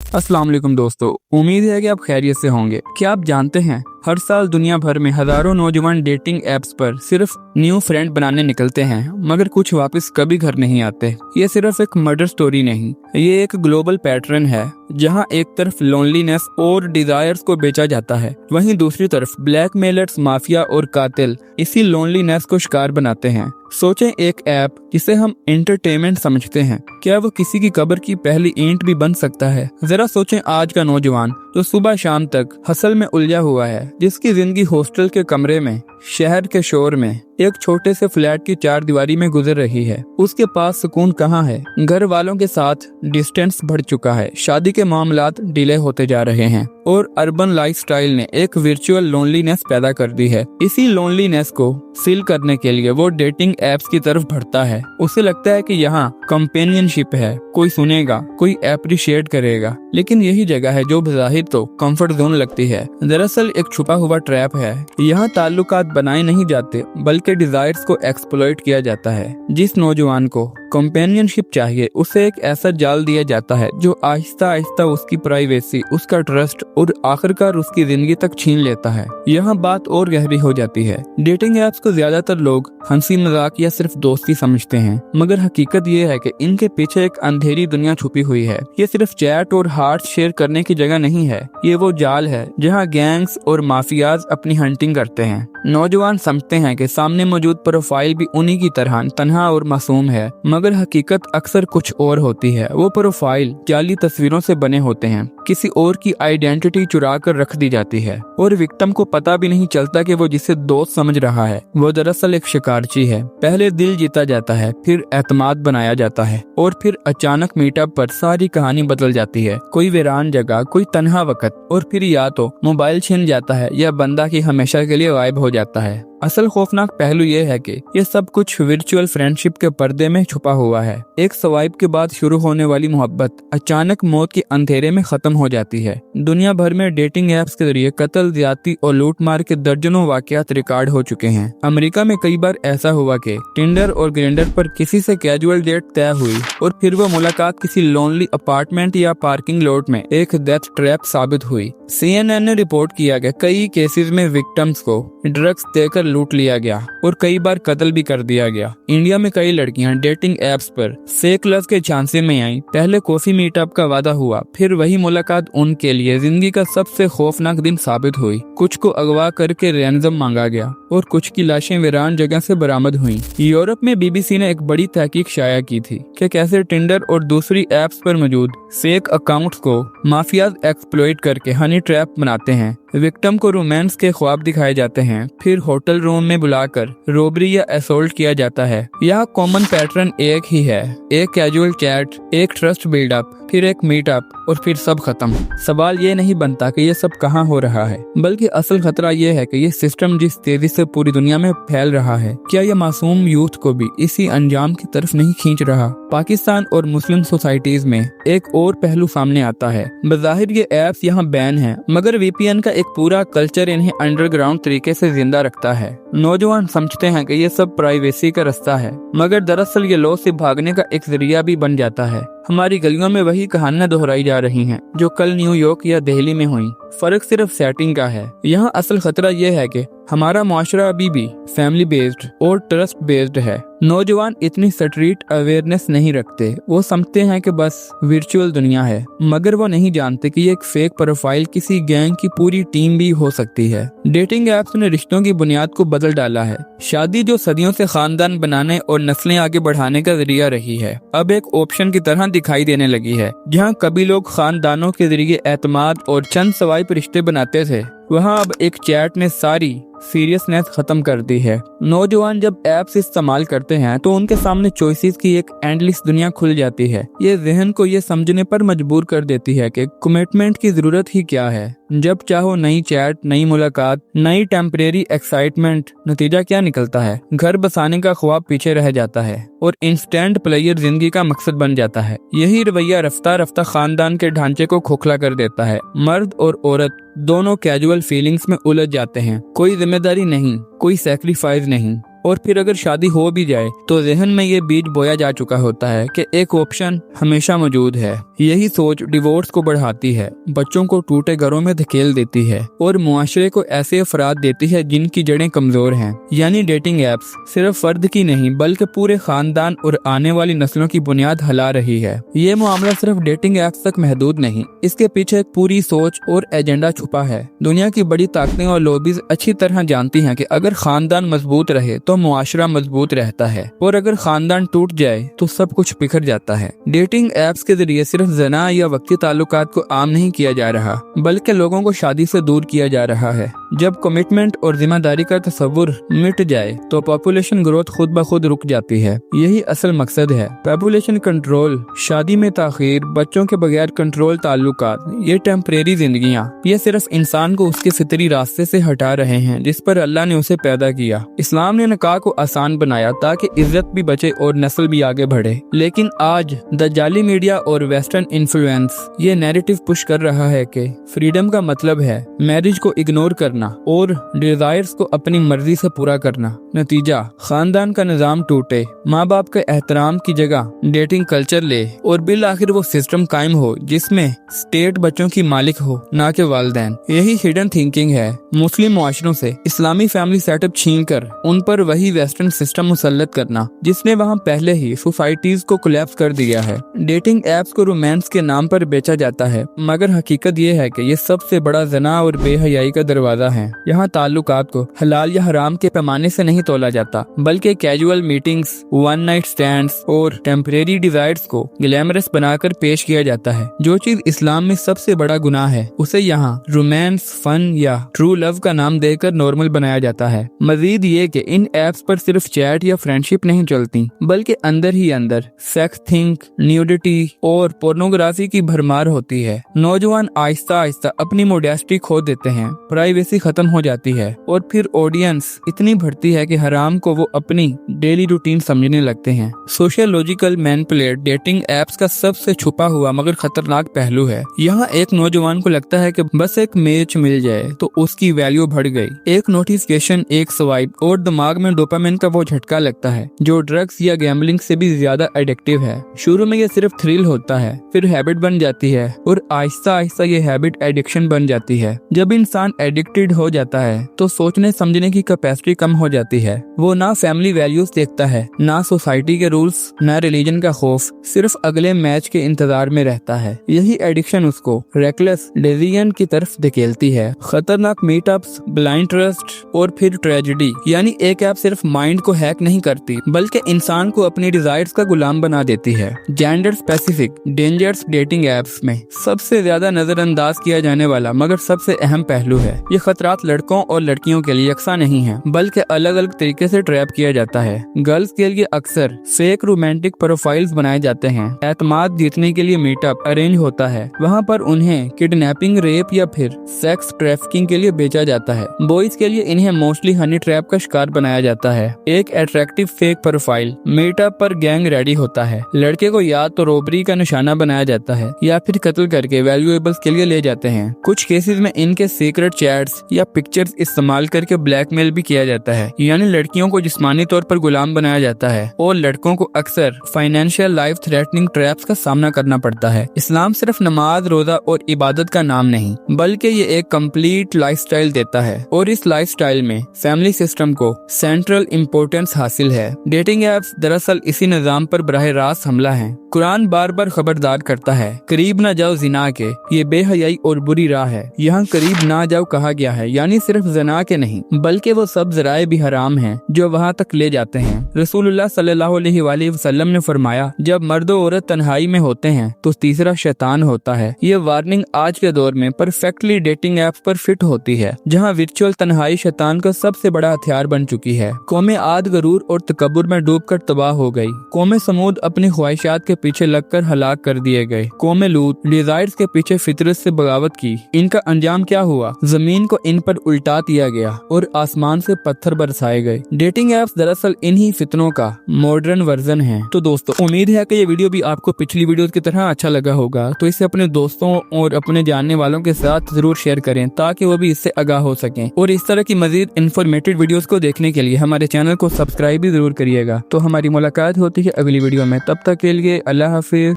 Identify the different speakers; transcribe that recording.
Speaker 1: अस्सलाम वालेकुम दोस्तों, उम्मीद है कि आप खैरियत से होंगे। क्या आप जानते हैं हर साल दुनिया भर में हजारों नौजवान डेटिंग ऐप्स पर सिर्फ न्यू फ्रेंड बनाने निकलते हैं, मगर कुछ वापस कभी घर नहीं आते। ये सिर्फ एक मर्डर स्टोरी नहीं, ये एक ग्लोबल पैटर्न है जहां एक तरफ लोनलीनेस और डिजायर्स को बेचा जाता है, वहीं दूसरी तरफ ब्लैकमेलर्स, माफिया और कातिल इसी लोनलीनेस को शिकार बनाते हैं। सोचें, एक ऐप जिसे हम एंटरटेनमेंट समझते हैं, क्या वो किसी की कब्र की पहली ईंट भी बन सकता है? जरा सोचें, आज का नौजवान जो सुबह शाम तक हसल में उलझा हुआ है, जिसकी जिंदगी हॉस्टल के कमरे में, शहर के शोर में, एक छोटे से फ्लैट की चार दीवारी में गुजर रही है, उसके पास सुकून कहाँ है? घर वालों के साथ डिस्टेंस बढ़ चुका है, शादी के मामलात डिले होते जा रहे हैं और अर्बन लाइफस्टाइल ने एक वर्चुअल लोनलीनेस पैदा कर दी है। इसी लोनलीनेस को सील करने के लिए वो डेटिंग एप्स की तरफ बढ़ता है। उसे लगता है कि यहाँ कंपेनियनशिप है, कोई सुनेगा, कोई एप्रिशिएट करेगा, लेकिन यही जगह है जो बज़ाहिर तो कंफर्ट जोन लगती है, दरअसल एक छुपा हुआ ट्रैप है। यहाँ ताल्लुकात बनाए नहीं जाते, बल्कि डिजायर्स को एक्सप्लॉइट किया जाता है। जिस नौजवान को कंपेनियनशिप चाहिए, उसे एक ऐसा जाल दिया जाता है जो आहिस्ता आहिस्ता उसकी प्राइवेसी, उसका ट्रस्ट और आखिरकार उसकी जिंदगी तक छीन लेता है। यहाँ बात और गहरी हो जाती है। डेटिंग ऐप्स को ज्यादातर लोग हंसी मजाक या सिर्फ दोस्ती समझते हैं, मगर हकीकत ये है कि इनके पीछे एक अंधेरी दुनिया छुपी हुई है। ये सिर्फ चैट और हार्ट शेयर करने की जगह नहीं है, ये वो जाल है जहाँ गैंग्स और माफियाज अपनी हंटिंग करते हैं। नौजवान समझते हैं कि सामने मौजूद प्रोफाइल भी उन्हीं की तरह तन्हा और मासूम है, मगर हकीकत अक्सर कुछ और होती है। वो प्रोफाइल जाली तस्वीरों से बने होते हैं, किसी और की आइडेंटिटी चुरा कर रख दी जाती है और विक्टिम को पता भी नहीं चलता कि वो जिसे दोस्त समझ रहा है वो दरअसल एक शिकारची है। पहले दिल जीता जाता है, फिर एतमाद बनाया जाता है और फिर अचानक मीटअप पर सारी कहानी बदल जाती है। कोई वीरान जगह, कोई तन्हा वक्त, और फिर या तो मोबाइल छिन जाता है या बंदा की हमेशा के लिए गायब हो जाता है। असल खौफनाक पहलू ये है कि ये सब कुछ वर्चुअल फ्रेंडशिप के पर्दे में छुपा हुआ है। एक स्वाइप के बाद शुरू होने वाली मोहब्बत अचानक मौत के अंधेरे में खत्म हो जाती है। दुनिया भर में डेटिंग ऐप्स के जरिए कत्ल, ज्यादती और लूटमार के दर्जनों वाकयात रिकॉर्ड हो चुके हैं। अमेरिका में कई बार ऐसा हुआ कि टिंडर और ग्राइंडर पर किसी से कैजुअल डेट तय हुई और फिर वो मुलाकात किसी लोनली अपार्टमेंट या पार्किंग लॉट में एक डेथ ट्रैप साबित हुई। CNN ने रिपोर्ट किया कि कई केसेस में विक्टिम्स को ड्रग्स देकर लूट लिया गया और कई बार कत्ल भी कर दिया गया। इंडिया में कई लड़कियां डेटिंग एप्स पर फेक लव के झांसे में आई। पहले कॉफी मीटअप का वादा हुआ, फिर वही मुलाकात उनके लिए जिंदगी का सबसे खौफनाक दिन साबित हुई। कुछ को अगवा करके रैंसम मांगा गया और कुछ की लाशें वीरान जगह से बरामद हुई। यूरोप में BBC ने एक बड़ी तहकीक शाया की थी कि कैसे टिंडर और दूसरी एप्स पर मौजूद फेक अकाउंट्स को माफियाज एक्सप्लॉइट करके हनी ट्रैप बनाते हैं। विक्टिम को रोमांस के ख्वाब दिखाए जाते हैं, फिर होटल रूम में बुलाकर रोबरी या असोल्ट किया जाता है। यह कॉमन पैटर्न एक ही है, एक कैजुअल चैट, एक ट्रस्ट बिल्डअप, फिर एक मीटअप और फिर सब खत्म। सवाल ये नहीं बनता कि ये सब कहाँ हो रहा है, बल्कि असल खतरा ये है कि ये सिस्टम जिस तेजी से पूरी दुनिया में फैल रहा है, क्या ये मासूम यूथ को भी इसी अंजाम की तरफ नहीं खींच रहा? पाकिस्तान और मुस्लिम सोसाइटीज में एक और पहलू सामने आता है। बज़ाहिर ये ऐप्स यहाँ बैन है, मगर VPN का एक पूरा कल्चर इन्हें अंडरग्राउंड तरीके से जिंदा रखता है। नौजवान समझते हैं कि ये सब प्राइवेसी का रास्ता है, मगर दरअसल ये लॉ से भागने का एक जरिया भी बन जाता है। हमारी गलियों में वही कहानियां दोहराई जा रही हैं जो कल न्यूयॉर्क या दिल्ली में हुई। फर्क सिर्फ सेटिंग का है। यहाँ असल खतरा ये है कि हमारा मुआशरा अभी भी फैमिली बेस्ड और ट्रस्ट बेस्ड है। नौजवान इतनी स्ट्रीट अवेयरनेस नहीं रखते। वो समझते हैं कि बस वर्चुअल दुनिया है, मगर वो नहीं जानते कि ये एक फेक प्रोफाइल किसी गैंग की पूरी टीम भी हो सकती है। डेटिंग ऐप्स ने रिश्तों की बुनियाद को बदल डाला है। शादी जो सदियों से खानदान बनाने और नस्लें आगे बढ़ाने का जरिया रही है, अब एक ऑप्शन की तरह दिखाई देने लगी है। जहाँ कभी लोग खानदानों के जरिए एतमाद और चंद स्वाइप रिश्ते बनाते थे, वहाँ अब एक चैट ने सारी सीरियसनेस खत्म कर दी है। नौजवान जब ऐप्स इस्तेमाल करते हैं तो उनके सामने चॉइसेस की एक एंडलेस दुनिया खुल जाती है। ये जहन को ये समझने पर मजबूर कर देती है कि कमिटमेंट की जरूरत ही क्या है। जब चाहो नई चैट, नई मुलाकात, नई टेम्परेरी एक्साइटमेंट, नतीजा क्या निकलता है? घर बसाने का ख्वाब पीछे रह जाता है और इंस्टेंट प्लेयर जिंदगी का मकसद बन जाता है। यही रवैया रफ्ता रफ्ता खानदान के ढांचे को खोखला कर देता है। मर्द और औरत दोनों कैजुअल फीलिंग्स में उलझ जाते हैं। कोई जिम्मेदारी नहीं, कोई सैक्रिफाइस नहीं, और फिर अगर शादी हो भी जाए तो जहन में ये बीज बोया जा चुका होता है कि एक ऑप्शन हमेशा मौजूद है। यही सोच डिवोर्स को बढ़ाती है, बच्चों को टूटे घरों में धकेल देती है और मुआशरे को ऐसे अफराद देती है जिनकी जड़ें कमजोर हैं। यानी डेटिंग एप्स सिर्फ फर्द की नहीं बल्कि पूरे खानदान और आने वाली नस्लों की बुनियाद हिला रही है। ये मामला सिर्फ डेटिंग एप्स तक महदूद नहीं, इसके पीछे एक पूरी सोच और एजेंडा छुपा है। दुनिया की बड़ी ताकतें और लॉबीज अच्छी तरह जानती हैं कि अगर खानदान मजबूत रहे तो मुआशरा मजबूत रहता है और अगर खानदान टूट जाए तो सब कुछ बिखर जाता है। डेटिंग एप्स के जरिए सिर्फ जना या वक्ती ताल्लुकात को आम नहीं किया जा रहा बल्कि लोगों को शादी से दूर किया जा रहा है। जब कमिटमेंट और जिम्मेदारी का तस्वुर मिट जाए तो पॉपुलेशन ग्रोथ खुद ब खुद रुक जाती है। यही असल मकसद है। पॉपुलेशन कंट्रोल, शादी में ताखीर, बच्चों के बगैर कंट्रोल ताल्लुकात, ये टेम्परेरी जिंदगियां, ये सिर्फ इंसान को उसके फितरी रास्ते से हटा रहे हैं जिस पर अल्लाह ने उसे पैदा किया। इस्लाम ने निकाह को आसान बनाया ताकि इज्जत भी बचे और नस्ल भी आगे बढ़े। लेकिन आज दज्जाली मीडिया और वेस्टर्न इन्फ्लुएंस ये नैरेटिव पुश कर रहा है कि फ्रीडम का मतलब है मैरिज को इग्नोर करना और डिजायर्स को अपनी मर्जी से पूरा करना। नतीजा, खानदान का निजाम टूटे, माँ बाप के एहतराम की जगह डेटिंग कल्चर ले और बिल आखिर वो सिस्टम कायम हो जिसमें स्टेट बच्चों की मालिक हो ना कि वालिदैन। यही हिडन थिंकिंग है। मुस्लिम मुआशरों से इस्लामी फैमिली सेटअप छीन कर उन पर वही वेस्टर्न सिस्टम मुसल्लत करना जिसने वहाँ पहले ही सोसाइटीज को कोलैप्स कर दिया है। डेटिंग एप्स को रोमांस के नाम पर बेचा जाता है मगर हकीकत ये है कि ये सबसे बड़ा जना और बेहयाई का दरवाजा है। यहाँ ताल्लुकात को हलाल या हराम के पैमाने से नहीं तोला जाता बल्कि casual meetings, one night stands और टेम्परेरी डिजायर्स को ग्लैमरस बनाकर पेश किया जाता है। जो चीज इस्लाम में सबसे बड़ा गुनाह है उसे यहाँ रोमांस, फन या ट्रू लव का नाम देकर नॉर्मल बनाया जाता है। मजीद ये कि इन एप्स पर सिर्फ चैट या फ्रेंडशिप नहीं चलती बल्कि अंदर ही अंदर सेक्स थिंक, न्यूडिटी और पोर्नोग्राफी की भरमार होती है। नौजवान आहिस्ता आहिस्ता अपनी मोडेस्टी खो देते हैं, प्राइवेसी खत्म हो जाती है और फिर ऑडियंस इतनी बढ़ती है कि हराम को वो अपनी डेली रूटीन समझने लगते हैं। सोशियोलॉजिकल मैनिपुलेट डेटिंग एप्स का सबसे छुपा हुआ मगर खतरनाक पहलू है। यहाँ एक नौजवान को लगता है कि बस एक मैच मिल जाए तो उसकी वैल्यू बढ़ गई। एक नोटिफिकेशन, एक स्वाइप और दिमाग में डोपामिन का वो झटका लगता है जो ड्रग्स या गैम्बलिंग से भी ज्यादा एडिक्टिव है। शुरू में ये सिर्फ थ्रिल होता है, फिर हैबिट बन जाती है और आहिस्ता आहिस्ता ये हैबिट एडिक्शन बन जाती है। जब इंसान एडिक्टेड हो जाता है तो सोचने समझने की कैपेसिटी कम हो जाती है। वो ना फैमिली वैल्यूज देखता है, ना सोसाइटी के रूल्स, ना रिलीजन का खौफ, सिर्फ अगले मैच के इंतजार में रहता है। यही एडिक्शन उसको रेकलेस डिसीजन की तरफ धकेलती है। खतरनाक मीटअप्स, ब्लाइंड ट्रस्ट और फिर ट्रेजेडी। यानी एक ऐप सिर्फ माइंड को हैक नहीं करती बल्कि इंसान को अपनी डिजायर्स का गुलाम बना देती है। Gender specific dangers dating apps में सबसे ज्यादा नजरअंदाज किया जाने वाला मगर सबसे अहम पहलू है ये खतरात लड़कों और लड़कियों के लिए यकसा नहीं है बल्कि अलग अलग तरीके से ट्रैप किया जाता है। गर्ल्स के लिए अक्सर फेक रोमांटिक प्रोफाइल्स बनाए जाते हैं। एतमाद जीतने के लिए मीटअप अरेंज होता है, वहाँ पर उन्हें किडनैपिंग, रेप या फिर सेक्स ट्रैफिकिंग के लिए बेचा जाता है। बॉयज के लिए इन्हें मोस्टली हनी ट्रैप का शिकार बनाया जाता है। एक अट्रैक्टिव फेक प्रोफाइल मीटअप पर गैंग रेडी होता है। लड़के को या तो रोबरी का निशाना बनाया जाता है या फिर कत्ल करके वैल्यूएबल्स के लिए ले जाते हैं। कुछ केसेस में इनके सीक्रेट चैट्स या पिक्चर्स इस्तेमाल करके ब्लैकमेल भी किया जाता है। यानी लड़कियों को जिस्मानी तौर पर गुलाम बनाया जाता है और लड़कों को अक्सर फाइनेंशियल लाइफ थ्रेटनिंग ट्रैप्स का सामना करना पड़ता है। इस्लाम सिर्फ नमाज, रोजा और इबादत का नाम नहीं बल्कि ये एक कंप्लीट लाइफस्टाइल देता है और इस लाइफस्टाइल में फैमिली सिस्टम को सेंट्रल इम्पोर्टेंस हासिल है। डेटिंग एप्स दरअसल इसी निजाम पर बराह रास्त हमला है। कुरान बार बार खबरदार करता है, करीब ना जाओ जिना के, ये बेहयाई और बुरी राह है। यहाँ करीब ना जाओ कहा गया है, यानी सिर्फ जना के नहीं बल्कि वो सब जराए भी हराम हैं जो वहाँ तक ले जाते हैं। रसूलुल्लाह सल्लल्लाहु अलैहि वसल्लम ने फरमाया, जब मर्द और औरत तन्हाई में होते हैं तो तीसरा शैतान होता है। ये वार्निंग आज के दौर में परफेक्टली डेटिंग ऐप्स पर फिट होती है, जहाँ वर्चुअल तन्हाई शैतान का सबसे बड़ा हथियार बन चुकी है। कौमे आद गरूर और तकब्बुर में डूबकर तबाह हो गई। कौमे समूद अपनी ख्वाहिशात के पीछे लगकर हलाक कर दिए गए। कौमे लूत डिजायर्स के पीछे फितरत से बगावत की। इनका अंजाम क्या हुआ? जमीन को इन पर उल्टा दिया गया और आसमान से पत्थर बरसाए गए। डेटिंग ऐप्स दरअसल इन्हीं फितनों का मॉडर्न वर्जन है। तो दोस्तों उम्मीद है कि ये वीडियो भी आपको पिछली वीडियो की तरह अच्छा लगा होगा, तो इसे अपने दोस्तों और अपने जानने वालों के साथ जरूर शेयर करें ताकि वो भी इससे आगाह हो सकें। और इस तरह की मजीद इन्फॉर्मेटिव वीडियोस को देखने के लिए हमारे चैनल को सब्सक्राइब भी जरूर करिएगा। तो हमारी मुलाकात होती है अगली वीडियो में, तब तक के लिए अल्लाह हाफिज।